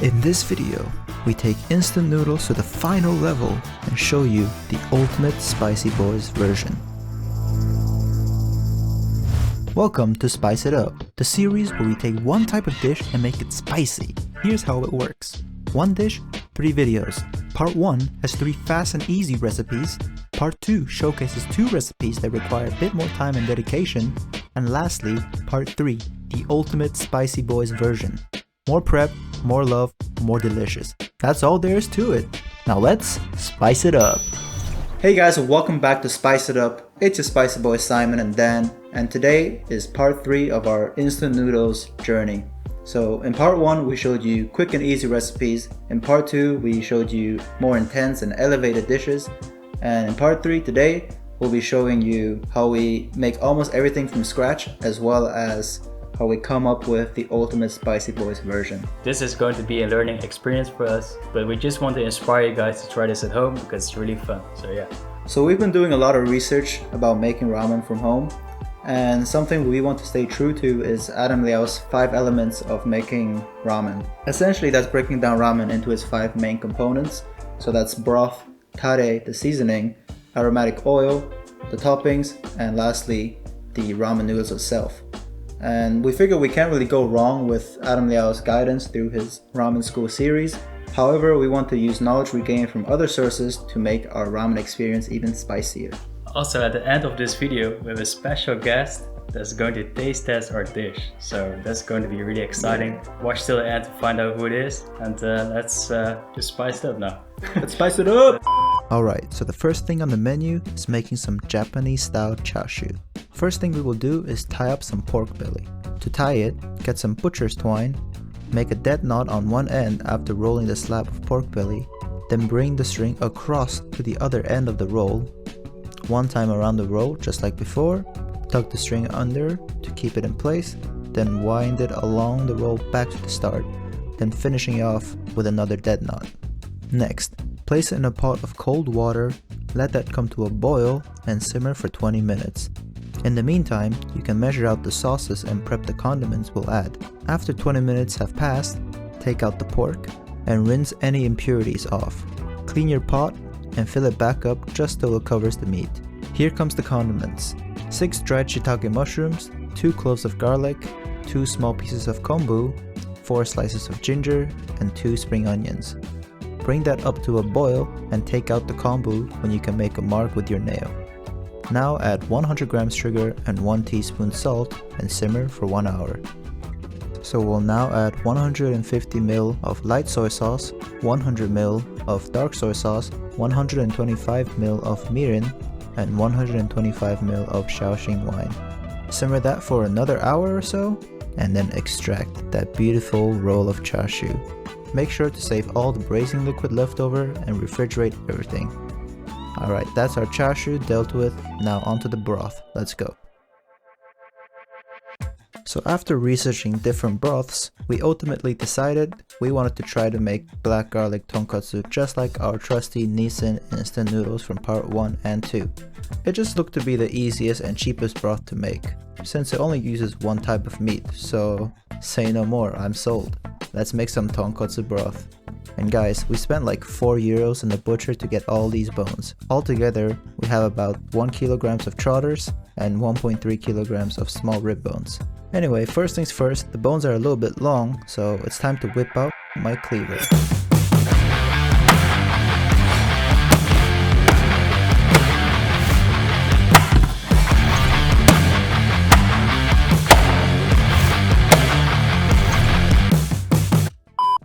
In this video, we take instant noodles to the final level and show you the ultimate Spicy Bois version. Welcome to Spice It Up, the series where we take one type of dish and make it spicy. Here's how it works. One dish, 3 videos. Part 1 has 3 fast and easy recipes. Part 2 showcases 2 recipes that require a bit more time and dedication. And lastly, Part 3, the ultimate Spicy Bois version. More prep, more love, more delicious. That's all there is to it. Now let's spice it up. Hey guys, welcome back to Spice It Up. It's your Spicy Boys Simon and Dan, and today is part 3 of our instant noodles journey. So in part 1 we showed you quick and easy recipes. In part 2 we showed you more intense and elevated dishes. And in part 3 today we'll be showing you how we make almost everything from scratch, as well as how we come up with the ultimate Spicy Bois version. This is going to be a learning experience for us, but we just want to inspire you guys to try this at home because it's really fun. So yeah. So we've been doing a lot of research about making ramen from home, and something we want to stay true to is Adam Liaw's 5 elements of making ramen. Essentially that's breaking down ramen into its 5 main components. So that's broth, tare, the seasoning, aromatic oil, the toppings, and lastly the ramen noodles itself. And we figure we can't really go wrong with Adam Liaw's guidance through his Ramen School series. However, we want to use knowledge we gain from other sources to make our ramen experience even spicier. Also, at the end of this video, we have a special guest that's going to taste test our dish. So that's going to be really exciting. Watch till the end to find out who it is. And let's just spice it up now. Let's spice it up! Alright, so the first thing on the menu is making some Japanese style chashu. First thing we will do is tie up some pork belly. To tie it, get some butcher's twine, make a dead knot on one end after rolling the slab of pork belly, then bring the string across to the other end of the roll. One time around the roll, just like before, tuck the string under to keep it in place, then wind it along the roll back to the start, then finishing off with another dead knot. Next, place it in a pot of cold water, let that come to a boil and simmer for 20 minutes. In the meantime, you can measure out the sauces and prep the condiments we'll add. After 20 minutes have passed, take out the pork and rinse any impurities off. Clean your pot and fill it back up just till it covers the meat. Here comes the condiments. 6 dried shiitake mushrooms, 2 cloves of garlic, 2 small pieces of kombu, 4 slices of ginger, and 2 spring onions. Bring that up to a boil and take out the kombu when you can make a mark with your nail. Now add 100 grams sugar and 1 teaspoon salt and simmer for 1 hour. So we'll now add 150 ml of light soy sauce, 100 ml of dark soy sauce, 125 ml of mirin, and 125 ml of Shaoxing wine. Simmer that for another hour or so, and then extract that beautiful roll of chashu. Make sure to save all the braising liquid left over and refrigerate everything. Alright, that's our chashu dealt with. Now onto the broth. Let's go. So after researching different broths, we ultimately decided we wanted to try to make black garlic tonkotsu just like our trusty Nissin instant noodles from part 1 and 2. It just looked to be the easiest and cheapest broth to make, since it only uses one type of meat, so say no more, I'm sold. Let's make some tonkotsu broth. And guys, we spent like 4 euros in the butcher to get all these bones. Altogether, we have about 1 kilograms of trotters and 1.3 kilograms of small rib bones. Anyway, first things first, the bones are a little bit long, so it's time to whip out my cleaver.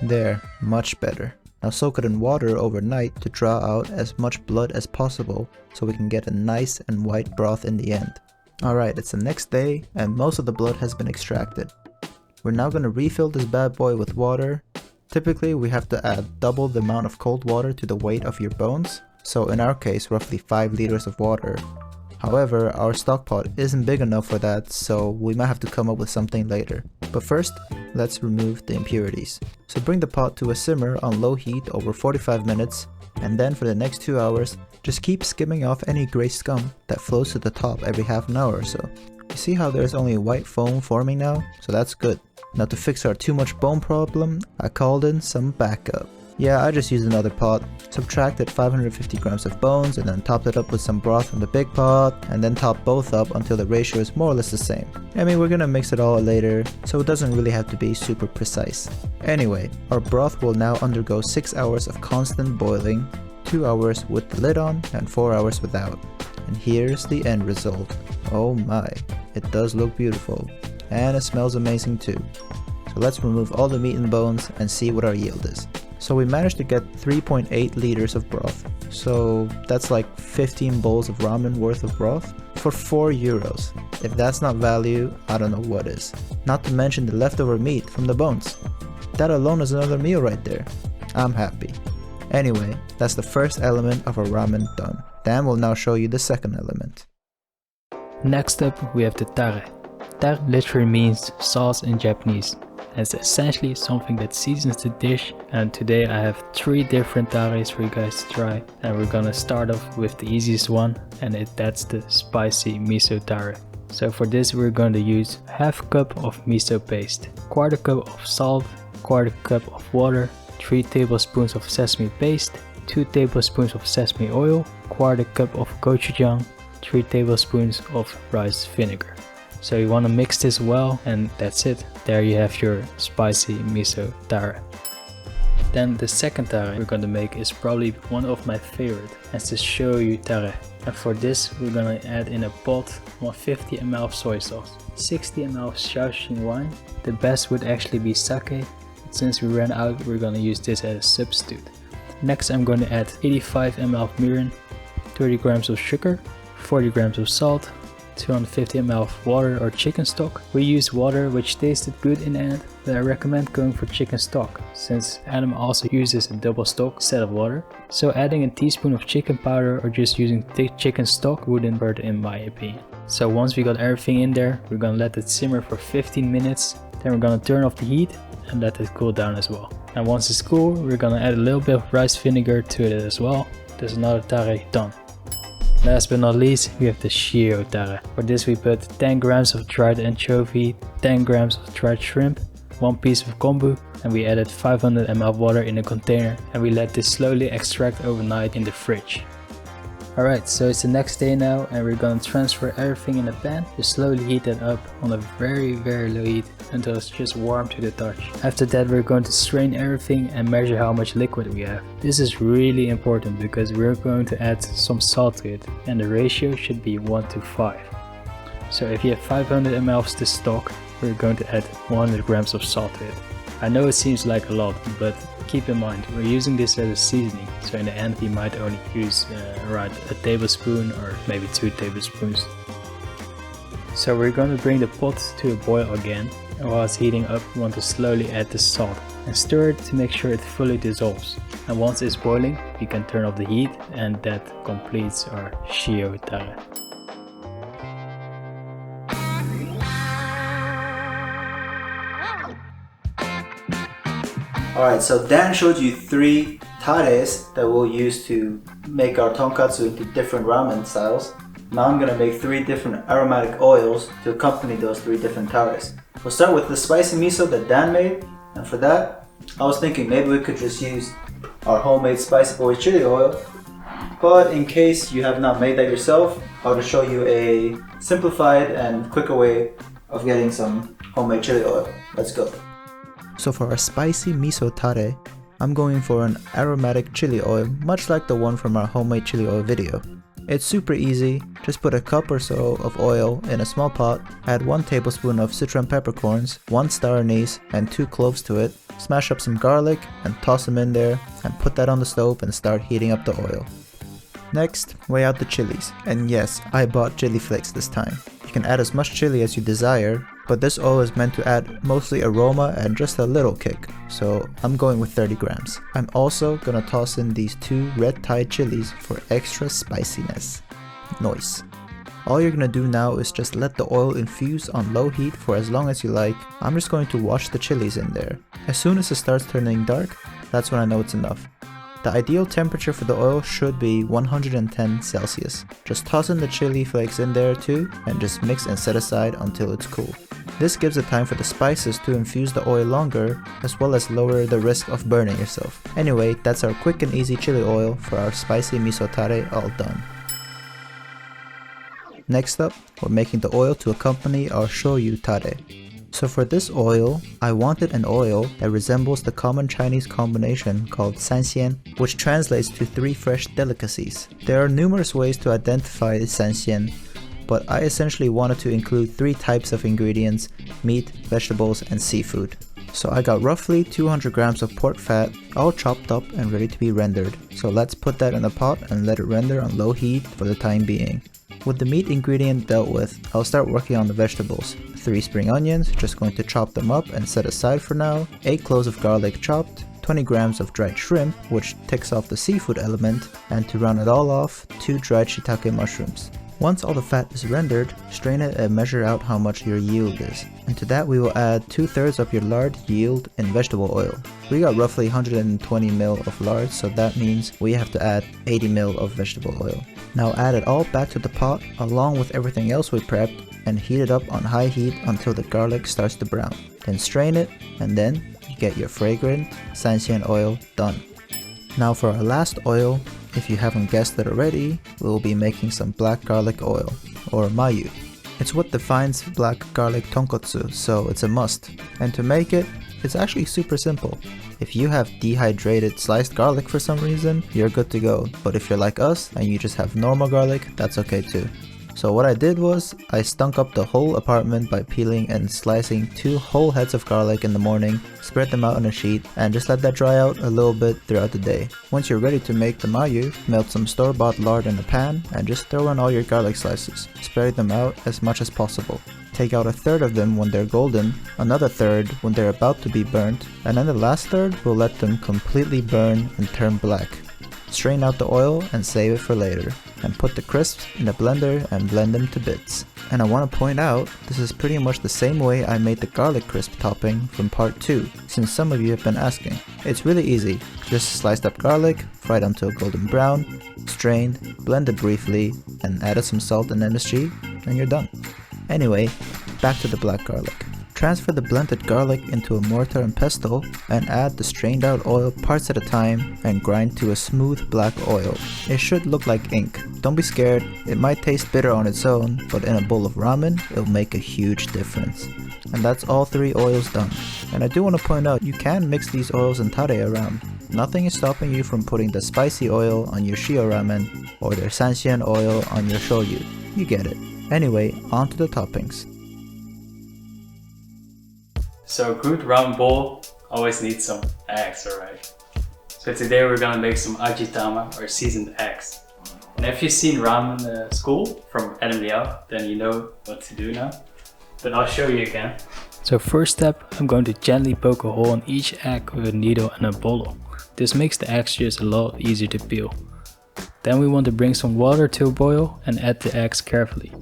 There, much better. Now soak it in water overnight to draw out as much blood as possible so we can get a nice and white broth in the end. Alright, it's the next day and most of the blood has been extracted. We're now going to refill this bad boy with water. Typically we have to add double the amount of cold water to the weight of your bones, so in our case roughly 5 liters of water. However, our stock pot isn't big enough for that, so we might have to come up with something later. But first, let's remove the impurities. So bring the pot to a simmer on low heat over 45 minutes, and then for the next 2 hours, just keep skimming off any gray scum that flows to the top every half an hour or so. You see how there's only white foam forming now? So that's good. Now to fix our too much bone problem, I called in some backup. Yeah, I just used another pot, subtracted 550 grams of bones and then topped it up with some broth from the big pot and then topped both up until the ratio is more or less the same. I mean, we're gonna mix it all later, so it doesn't really have to be super precise. Anyway, our broth will now undergo 6 hours of constant boiling, 2 hours with the lid on and 4 hours without. And here's the end result. Oh my, it does look beautiful. And it smells amazing too. So let's remove all the meat and bones and see what our yield is. So we managed to get 3.8 liters of broth. So that's like 15 bowls of ramen worth of broth for 4 euros. If that's not value, I don't know what is. Not to mention the leftover meat from the bones. That alone is another meal right there. I'm happy. Anyway, that's the first element of our ramen done. Dan will now show you the second element. Next up we have the tare. Tare literally means sauce in Japanese. It's essentially something that seasons the dish, and today I have 3 different tares for you guys to try, and we're gonna start off with the easiest one, and that's the spicy miso tare. So for this we're going to use half cup of miso paste, quarter cup of salt, quarter cup of water, 3 tablespoons of sesame paste, 2 tablespoons of sesame oil, quarter cup of gochujang, 3 tablespoons of rice vinegar. So you want to mix this well, and that's it. There you have your spicy miso tare. Then the second tare we're going to make is probably one of my favorite. It's the Shoyu Tare. And for this we're going to add in a pot 150 ml of soy sauce, 60 ml of Sanxian wine. The best would actually be sake, but since we ran out we're going to use this as a substitute. Next I'm going to add 85 ml of mirin, 30 grams of sugar, 40 grams of salt, 250 ml of water or chicken stock. We used water which tasted good in the end, but I recommend going for chicken stock since Adam also uses a double stock instead of water. So adding a teaspoon of chicken powder or just using thick chicken stock wouldn't hurt in my opinion. So once we got everything in there, we're gonna let it simmer for 15 minutes. Then we're gonna turn off the heat and let it cool down as well. And once it's cool, we're gonna add a little bit of rice vinegar to it as well. There's another tare done. Last but not least, we have the Shio Tare. For this we put 10 grams of dried anchovy, 10 grams of dried shrimp, 1 piece of kombu, and we added 500 ml of water in a container, and we let this slowly extract overnight in the fridge. Alright, so it's the next day now, and we're gonna transfer everything in a pan. Just slowly heat it up on a very low heat until it's just warm to the touch. After that we're going to strain everything and measure how much liquid we have. This is really important because we're going to add some salt to it, and the ratio should be 1 to 5. So if you have 500 ml of this stock, we're going to add 100 grams of salt to it. I know it seems like a lot, but keep in mind we're using this as a seasoning, so in the end we might only use around a tablespoon or maybe 2 tablespoons. So we're going to bring the pot to a boil again, and while it's heating up we want to slowly add the salt and stir it to make sure it fully dissolves. And once it's boiling we can turn off the heat, and that completes our Shio Tare. Alright, so Dan showed you 3 tares that we'll use to make our tonkatsu into different ramen styles. Now I'm gonna make 3 different aromatic oils to accompany those 3 different tares. We'll start with the spicy miso that Dan made, and for that, I was thinking maybe we could just use our homemade spicy Bois chili oil. But in case you have not made that yourself, I'll just show you a simplified and quicker way of getting some homemade chili oil. Let's go. So for our spicy miso tare, I'm going for an aromatic chili oil, much like the one from our homemade chili oil video. It's super easy, just put a cup or so of oil in a small pot, add 1 tablespoon of citron peppercorns, 1 star anise and 2 cloves to it, smash up some garlic and toss them in there, and put that on the stove and start heating up the oil. Next, weigh out the chilies, and yes, I bought chili flakes this time. You can add as much chili as you desire, but this oil is meant to add mostly aroma and just a little kick, so I'm going with 30 grams. I'm also gonna toss in these 2 red Thai chilies for extra spiciness. Nice. All you're gonna do now is just let the oil infuse on low heat for as long as you like. I'm just going to wash the chilies in there. As soon as it starts turning dark, that's when I know it's enough. The ideal temperature for the oil should be 110 Celsius. Just toss in the chili flakes in there too and just mix and set aside until it's cool. This gives the time for the spices to infuse the oil longer, as well as lower the risk of burning yourself. Anyway, that's our quick and easy chili oil for our spicy miso tare all done. Next up, we're making the oil to accompany our shoyu tare. So for this oil, I wanted an oil that resembles the common Chinese combination called Sanxian, which translates to 3 fresh delicacies. There are numerous ways to identify Sanxian, but I essentially wanted to include 3 types of ingredients: meat, vegetables, and seafood. So I got roughly 200 grams of pork fat, all chopped up and ready to be rendered. So let's put that in a pot and let it render on low heat for the time being. With the meat ingredient dealt with, I'll start working on the vegetables. 3 spring onions, just going to chop them up and set aside for now. 8 cloves of garlic chopped. 20 grams of dried shrimp, which takes off the seafood element. And to round it all off, 2 dried shiitake mushrooms. Once all the fat is rendered, strain it and measure out how much your yield is. And to that we will add 2/3 of your lard yield in vegetable oil. We got roughly 120 ml of lard, so that means we have to add 80 ml of vegetable oil. Now add it all back to the pot along with everything else we prepped and heat it up on high heat until the garlic starts to brown. Then strain it, and then you get your fragrant Sanxian oil done. Now for our last oil, if you haven't guessed it already, we will be making some black garlic oil, or mayu. It's what defines black garlic tonkotsu, so it's a must. And to make it, it's actually super simple. If you have dehydrated sliced garlic for some reason, you're good to go. But if you're like us and you just have normal garlic, that's okay too. So what I did was, I stunk up the whole apartment by peeling and slicing 2 whole heads of garlic in the morning, spread them out on a sheet, and just let that dry out a little bit throughout the day. Once you're ready to make the mayu, melt some store-bought lard in a pan and just throw in all your garlic slices, spread them out as much as possible. Take out 1/3 of them when they're golden, another 1/3 when they're about to be burnt, and then the last 1/3 will let them completely burn and turn black. Strain out the oil and save it for later, and put the crisps in a blender and blend them to bits. And I want to point out, this is pretty much the same way I made the garlic crisp topping from part 2, since some of you have been asking. It's really easy, just sliced up garlic, fried until golden brown, strained, blended briefly, and added some salt and MSG, and you're done. Anyway, back to the black garlic. Transfer the blended garlic into a mortar and pestle and add the strained out oil parts at a time and grind to a smooth black oil. It should look like ink. Don't be scared, it might taste bitter on its own, but in a bowl of ramen, it'll make a huge difference. And that's all 3 oils done. And I do want to point out, you can mix these oils and tare around. Nothing is stopping you from putting the spicy oil on your Shio Ramen or their Sanxian oil on your shoyu. You get it. Anyway, on to the toppings. So a good ramen bowl always needs some eggs, alright? So today we're gonna make some Ajitama, or seasoned eggs. And if you've seen ramen school from Adam Liaw, then you know what to do now. But I'll show you again. So first step, I'm going to gently poke a hole in each egg with a needle and a bottle. This makes the eggs just a lot easier to peel. Then we want to bring some water to a boil and add the eggs carefully.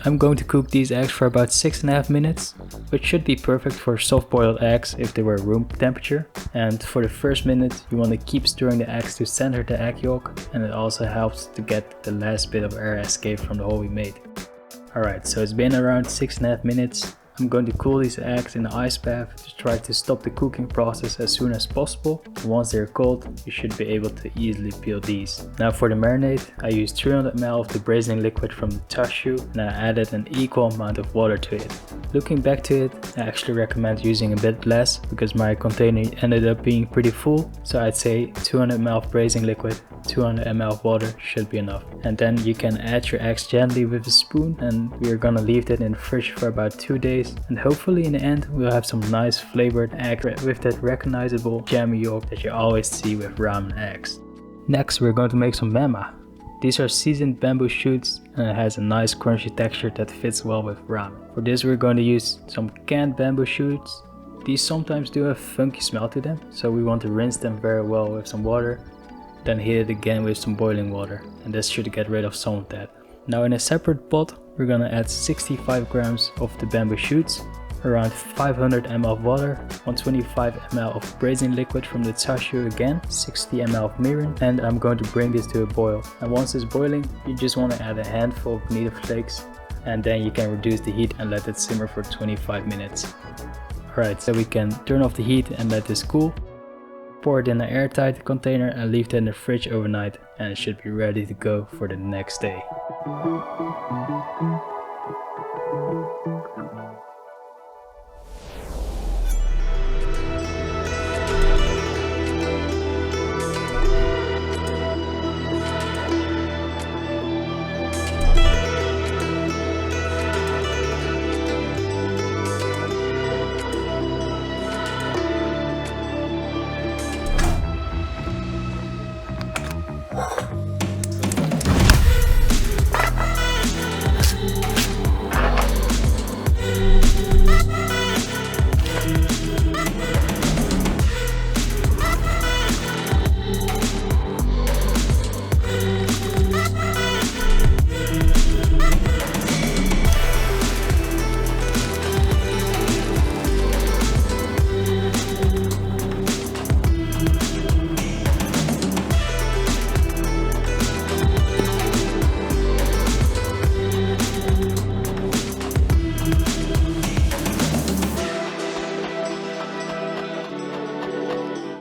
I'm going to cook these eggs for about 6.5 minutes, which should be perfect for soft boiled eggs if they were room temperature. And for the first minute you want to keep stirring the eggs to center the egg yolk, and it also helps to get the last bit of air escape from the hole we made. Alright, so it's been around 6.5 minutes. I'm going to cool these eggs in the ice bath to try to stop the cooking process as soon as possible. Once they're cold, you should be able to easily peel these. Now for the marinade, I used 300 ml of the braisening liquid from the Chashu, and I added an equal amount of water to it. Looking back to it, I actually recommend using a bit less because my container ended up being pretty full, so I'd say 200 ml of braisening liquid, 200 ml of water should be enough. And then you can add your eggs gently with a spoon, and we're gonna leave that in the fridge for about 2 days. And hopefully in the end we'll have some nice flavored egg with that recognizable jammy yolk that you always see with ramen eggs. Next we're going to make some menma. These are seasoned bamboo shoots and it has a nice crunchy texture that fits well with ramen. For this we're going to use some canned bamboo shoots. These sometimes do have funky smell to them, so we want to rinse them very well with some water, then heat it again with some boiling water, and this should get rid of some of that. Now in a separate pot we're gonna add 65 grams of the bamboo shoots, around 500 ml of water, 125 ml of braising liquid from the Chashu again, 60 ml of mirin, and I'm going to bring this to a boil. And once it's boiling, you just want to add a handful of bonito flakes, and then you can reduce the heat and let it simmer for 25 minutes. Alright, so we can turn off the heat and let this cool. Pour it in an airtight container and leave it in the fridge overnight, and it should be ready to go for the next day.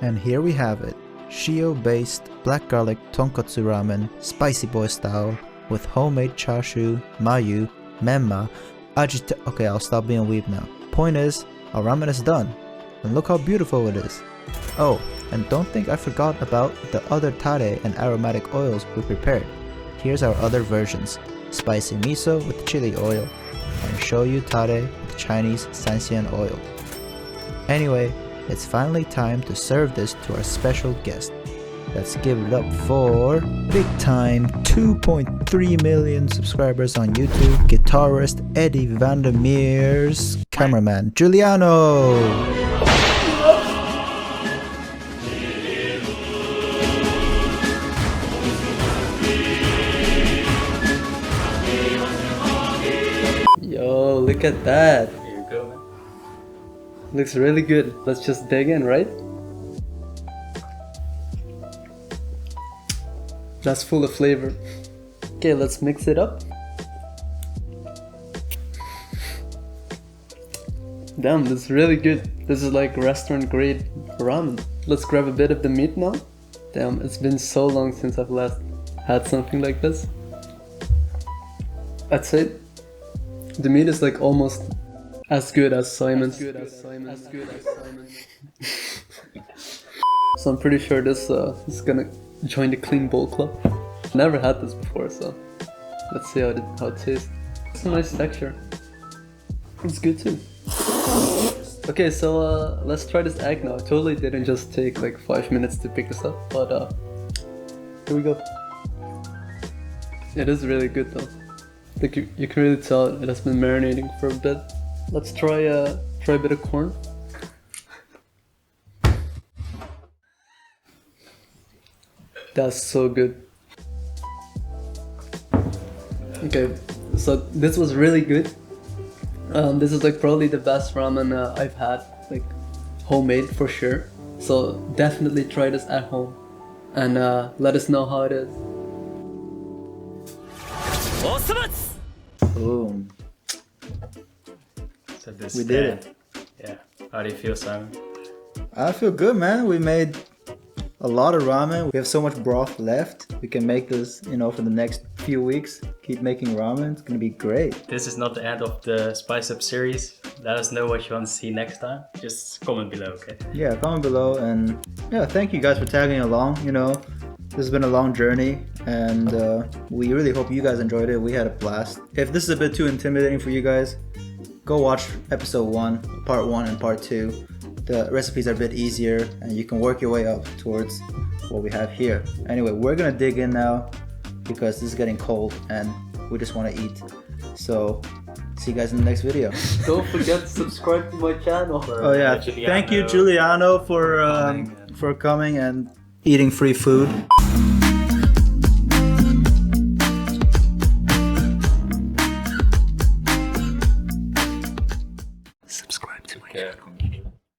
And here we have it, Shio based black garlic Tonkotsu Ramen, spicy boy style, with homemade Chashu, Mayu, Menma, Ajitama. Okay, I'll stop being a weeb now. Point is, our ramen is done, and look how beautiful it is. Oh, and don't think I forgot about the other Tare and aromatic oils we prepared. Here's our other versions, spicy miso with chili oil, and Shoyu Tare with Chinese Sanxian oil. Anyway, it's finally time to serve this to our special guest. Let's give it up for big time 2.3 million subscribers on YouTube, guitarist Eddie Vandermeer's cameraman Giuliano. Yo, look at that. Here you go, man. Looks really good. Let's just dig in, right? That's full of flavor. Okay, let's mix it up. Damn, this is really good. This is like restaurant grade ramen. Let's grab a bit of the meat now. Damn, it's been so long since I've last had something like this. I'd say the meat is like almost as good as Simon's. So I'm pretty sure this is gonna join the clean bowl club. Never had this before, so let's see how it tastes. It's a nice texture. It's good too. Okay, so let's try this egg now. It totally didn't just take like 5 minutes to pick this up, but here we go. It is really good though. Like you can really tell it has been marinating for a bit. Let's try a bit of corn. That's so good. Okay, so this was really good. This is like probably the best ramen I've had, like homemade for sure. So definitely try this at home and let us know how it is. Boom. So this We did it. Yeah. How do you feel, Simon? I feel good, man. We made a lot of ramen. We have so much broth left. We can make this, for the next few weeks. Keep making ramen. It's gonna be great. This is not the end of the Spice Up series. Let us know what you want to see next time. Just comment below, okay? Yeah, comment below, and yeah, thank you guys for tagging along. This has been a long journey, and we really hope you guys enjoyed it. We had a blast. If this is a bit too intimidating for you guys, go watch episode 1, part 1 and part 2. The recipes are a bit easier, and you can work your way up towards what we have here. Anyway, we're gonna dig in now because this is getting cold and we just want to eat. So see you guys in the next video. Don't forget to subscribe to my channel. Oh yeah, thank you Giuliano for coming and eating free food.